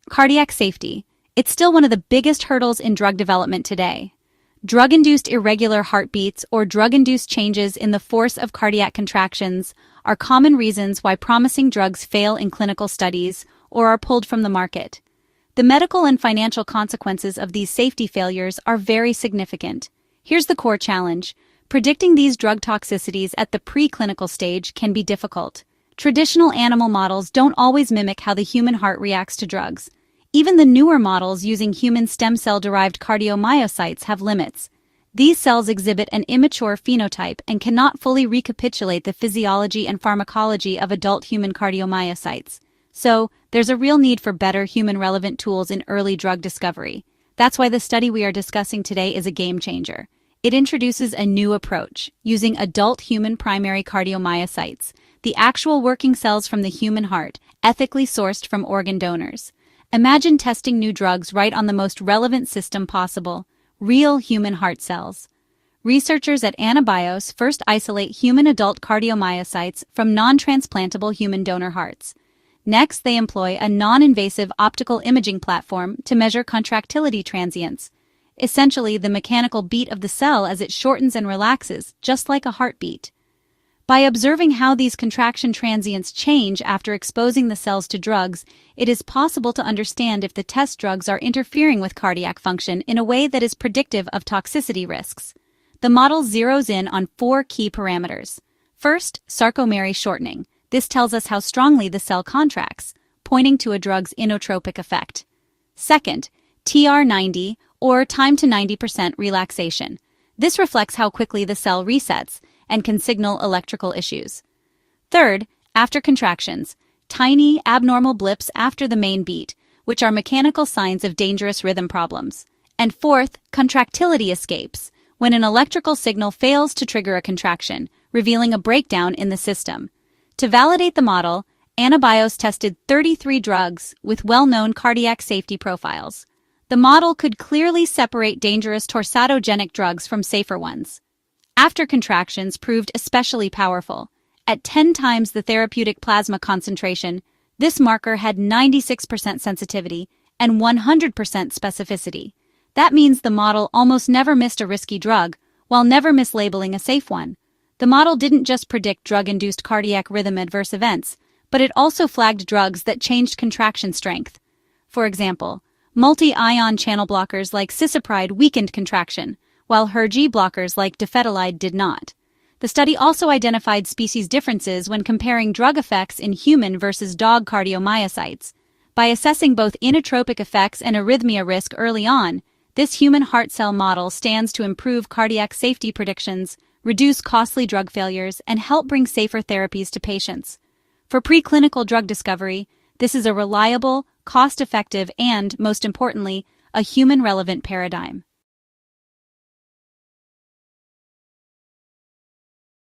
Cardiac safety. It's still one of the biggest hurdles in drug development today. Drug-induced irregular heartbeats or drug-induced changes in the force of cardiac contractions are common reasons why promising drugs fail in clinical studies or are pulled from the market. The medical and financial consequences of these safety failures are very significant. Here's the core challenge. Predicting these drug toxicities at the preclinical stage can be difficult. Traditional animal models don't always mimic how the human heart reacts to drugs. Even the newer models using human stem cell-derived cardiomyocytes have limits. These cells exhibit an immature phenotype and cannot fully recapitulate the physiology and pharmacology of adult human cardiomyocytes. So, there's a real need for better human-relevant tools in early drug discovery. That's why the study we are discussing today is a game changer. It introduces a new approach, using adult human primary cardiomyocytes, the actual working cells from the human heart, ethically sourced from organ donors. Imagine testing new drugs right on the most relevant system possible, real human heart cells. Researchers at AnaBios first isolate human adult cardiomyocytes from non-transplantable human donor hearts. Next, they employ a non-invasive optical imaging platform to measure contractility transients, essentially the mechanical beat of the cell as it shortens and relaxes, just like a heartbeat. By observing how these contraction transients change after exposing the cells to drugs, it is possible to understand if the test drugs are interfering with cardiac function in a way that is predictive of toxicity risks. The model zeroes in on 4 key parameters. First, sarcomere shortening. This tells us how strongly the cell contracts, pointing to a drug's inotropic effect. Second, TR90, or time to 90% relaxation. This reflects how quickly the cell resets and can signal electrical issues. Third, after contractions, tiny, abnormal blips after the main beat, which are mechanical signs of dangerous rhythm problems. And fourth, contractility escapes, when an electrical signal fails to trigger a contraction, revealing a breakdown in the system. To validate the model, AnaBios tested 33 drugs with well-known cardiac safety profiles. The model could clearly separate dangerous torsatogenic drugs from safer ones. After contractions proved especially powerful. At 10 times the therapeutic plasma concentration, this marker had 96% sensitivity and 100% specificity. That means the model almost never missed a risky drug, while never mislabeling a safe one. The model didn't just predict drug-induced cardiac rhythm adverse events, but it also flagged drugs that changed contraction strength. For example, multi-ion channel blockers like cisapride weakened contraction, while HER-G blockers like dofetilide did not. The study also identified species differences when comparing drug effects in human versus dog cardiomyocytes. By assessing both inotropic effects and arrhythmia risk early on, this human heart cell model stands to improve cardiac safety predictions, reduce costly drug failures, and help bring safer therapies to patients. For preclinical drug discovery, this is a reliable, cost-effective, and, most importantly, a human-relevant paradigm.